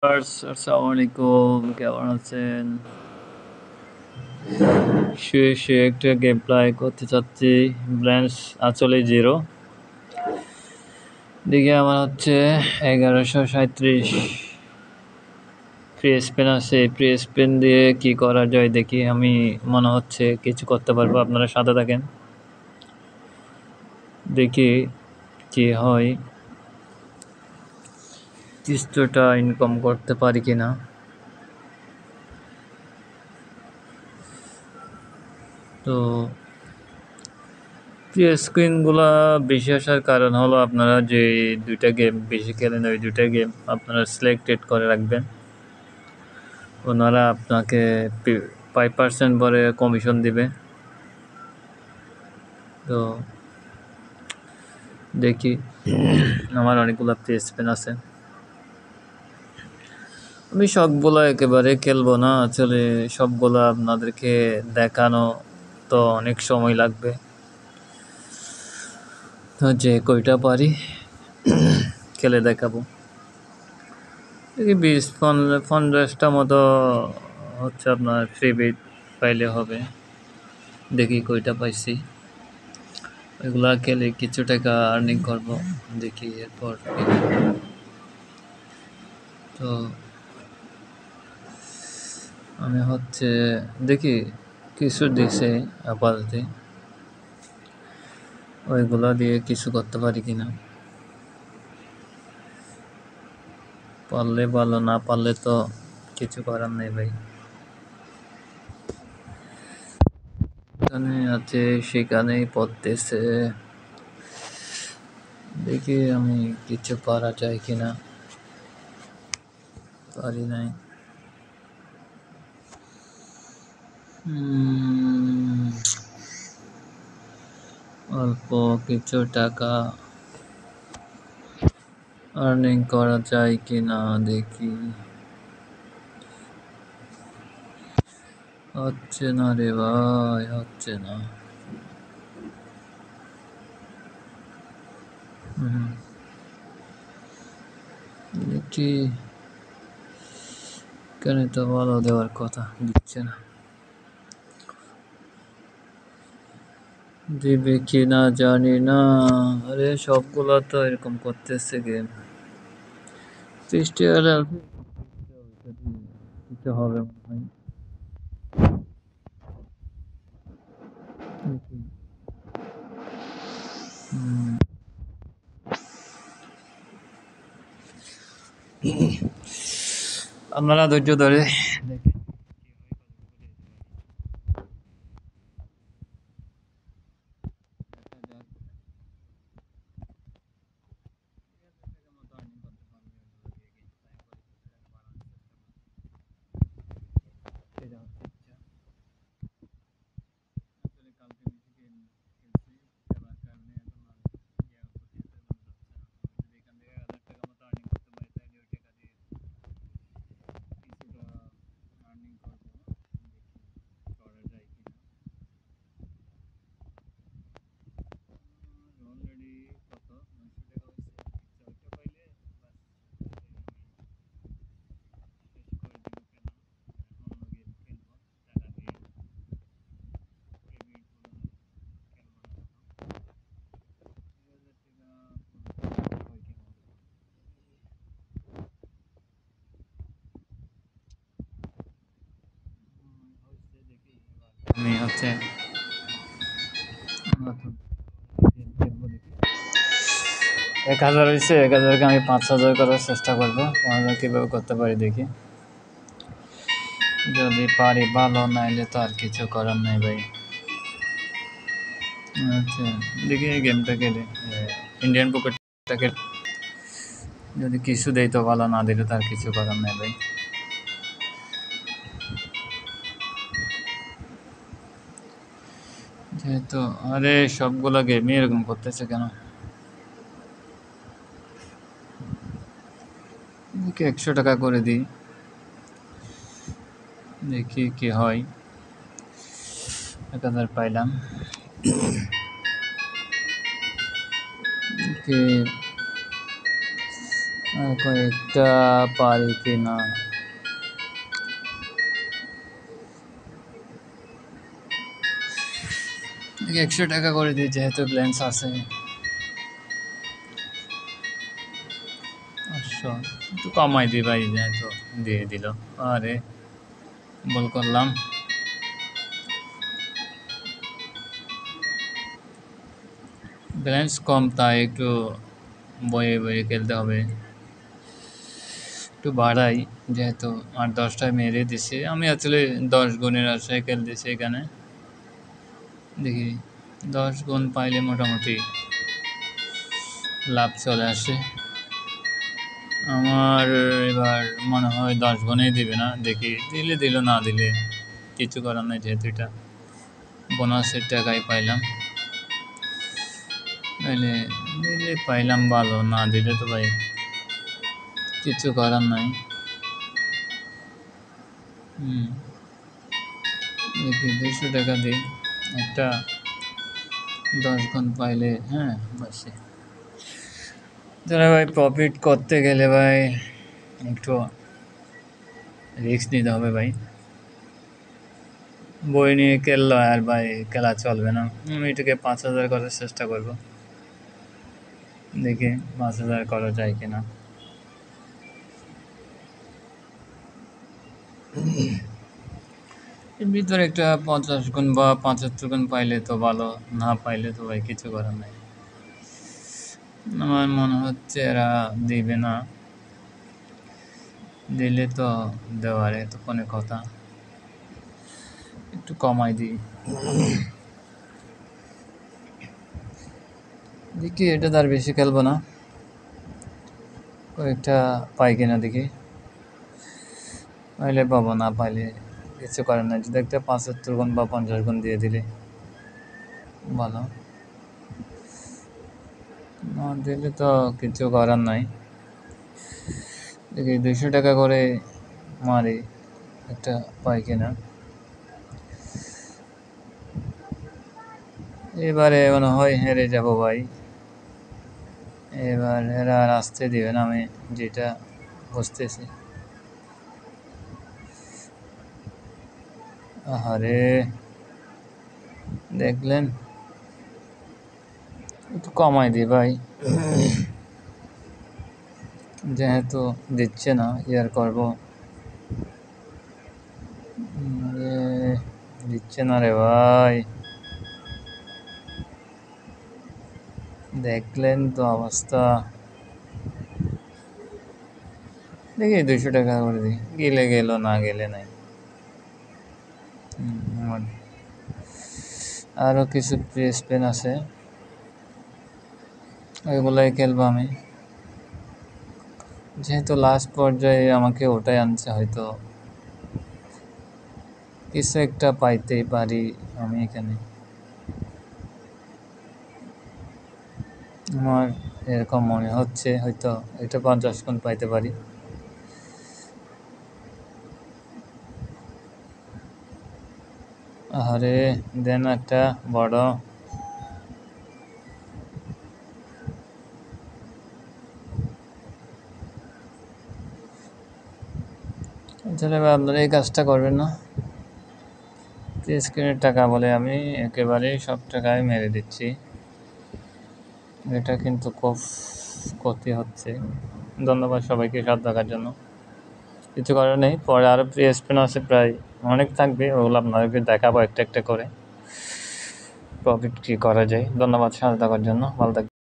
আসসালামু আলাইকুম, কেমন আছেন? শুয়ে একটা গেম প্লে করতে চাচ্ছি। ব্যালেন্স আসলে জিরো। দিকে আমার হচ্ছে 1137 ফ্রি স্পেন আছে। ফ্রি স্পেন দিয়ে কি করা যায় দেখি। আমি মনে হচ্ছে কিছু করতে পারবো, আপনারা সাথে থাকেন, দেখি কি হয়, কিছুটা ইনকাম করতে পারি কিনা। তো প্রিয় স্ক্রিনগুলা বেশি আসার কারণ হলো আপনারা যে দুইটা গেম বেশি খেলেন, ওই দুইটা গেম আপনারা সিলেক্টেড করে রাখবেন। ওনারা আপনাকে 5% পরে কমিশন দিবে। তো দেখি, আমার অনেকগুলো প্রি স্পেন আছে। আমি সবগুলো একেবারে খেলবো না, আসলে সবগুলো আপনাদেরকে দেখানো তো অনেক সময় লাগবে। তো যে কয়টা পারি খেলে দেখাবো। দেখি 20-15টা মতো হচ্ছে আপনার ফ্রি বিট পাইলে হবে। দেখি কয়টা পাইছি, ওইগুলা খেলে কিছু টাকা আর্নিং করবো। দেখি এরপর তো আমি হচ্ছে দেখি কিছু দিছে আপাতত, ওইগুলা দিয়ে কিছু করতে পারি কিনা। পারলে ভালো, না পারলে তো কিছু করার নেই ভাই। এখানে আছে সেখানেই পড়তেছে, দেখি আমি কিছু পারা যায় কিনা। পারি নাই। অল্প কিছু টাকা আর্নিং করা যায় কিনা দেখি। হচ্ছে না রে ভাই, হচ্ছে না। দেখি, কেন তো ভালো দেওয়ার কথা, দিচ্ছে না। দিবে কি না জানি না। আরে সবগুলো তো এরকম করতেছে গেম। 30 দিতে হবে মনে হয়। দেখি। আপনারা ধৈর্য ধরে দেখেন। আমি হচ্ছে 1000 হয়েছে, 1000কে আমি 5000 করার চেষ্টা করবো। 5000 কীভাবে করতে পারি দেখি। যদি পারি ভালো, নাইলে তো আর কিছু করার নাই ভাই। আচ্ছা, দেখি এই গেমটা খেলে, ইন্ডিয়ান পকেটটা খেলে যদি কিছু দেয় তো ভালো, না দিলে তো আর কিছু করার নাই ভাই। যেহেতু আরে সবগুলো গেমই এরকম করতেছে কেন। দেখি 100 টাকা করে দিই, দেখি কি হয়। 1000 পাইলাম। কি কয়েকটা পারি কি না। দেখি 100 টাকা করে দিই, যেহেতু ব্যালেন্স আছে। একটু কমাই দিই ভাই, যেহেতু দিয়ে দিল। আরে বল করলাম। ব্যালেন্স কম, তাই একটু বয়ে বয়ে খেলতে হবে। একটু বাড়াই, যেহেতু 8-10টায় মেরে দিছে। আমি আসলে 10 গুণের আশায় খেলতেছি এখানে। দেখি 10 গুণ পাইলে মোটামুটি লাভ চলে আসে। আমার এবার মনে হয় 10 গুণেই দিবে না। দেখি দিলে দিল, না দিলে কিছু করার নেই, যেহেতু এটা বোনাসের টাকাই পাইলাম। নাহলে দিলে পাইলাম ভালো, না দিলে তো ভাই কিছু করার নাই। দেখি 200 টাকা দিই, একটা 10 গুণ পাইলে হ্যাঁ বাসে। যারা ভাই প্রফিট করতে গেলে ভাই একটু রিস্ক নিতে হবে ভাই। বই নিয়ে খেললো আর ভাই খেলা চলবে না। আমি এটাকে 5000 করার চেষ্টা করব। দেখি 5000 করা যায় কিনা। এর ভিতরে একটা 50 গুণ বা 75 গুণ পাইলে তো ভালো, না পাইলে তো ভাই কিছু করার নাই। আমার মনে হচ্ছে এরা দিবে না, দিলে তো দেওয়ার এতক্ষণে কথা। একটু কমাই দিই। দেখি এটা তার বেশি খেলবো না, কয়েকটা পাই কিনা দেখি। পাইলে পাবো, না পাইলে কিছু করার নাই। যদি একটা 75 গুণ বা 50 গুণ দিয়ে দিলে ভালো, না দিলে তো কিছু করার নাই। দেখি 200 টাকা করে মারি, একটা পাই কিনা। এবারে মনে হয় হেরে যাব ভাই। এবার এরা আর আসতে দিবে না, আমি যেটা বুঝতেছি। আরে দেখলেন, একটু কমাই দিই ভাই, যেহেতু দিচ্ছে না ইয়ার করব। দিচ্ছে না রে ভাই, দেখলেন তো অবস্থা। দেখি 200 টাকা করে দিই, গেলে গেল, না গেলে নাই। আরও কিছু প্রি স্পেন আছে, ওইগুলাই খেলবো আমি। যেহেতু লাস্ট পর্যায়ে আমাকে ওটাই আনছে, হয়তো কিছু একটা পাইতেই পারি আমি এখানে। আমার এরকম মনে হচ্ছে হয়তো এটা 50 গুণ পাইতে পারি। আরে দেন একটা বড়। তাহলে আপনারা এই কাজটা করবেন না। স্ক্রিনের টাকা বলে আমি একেবারেই সব টাকায় মেরে দিচ্ছি, এটা কিন্তু খুব ক্ষতি হচ্ছে। ধন্যবাদ সবাইকে সাথ থাকার জন্য। কিছু করার নেই, পরে আরও প্রি স্পেন আছে, প্রায় অনেক থাকবে, ওগুলো আপনাদেরকে দেখাবো একটা একটা করে প্রফিট কী করা যায়। ধন্যবাদ সাথে থাকার জন্য, ভালো থাকবেন।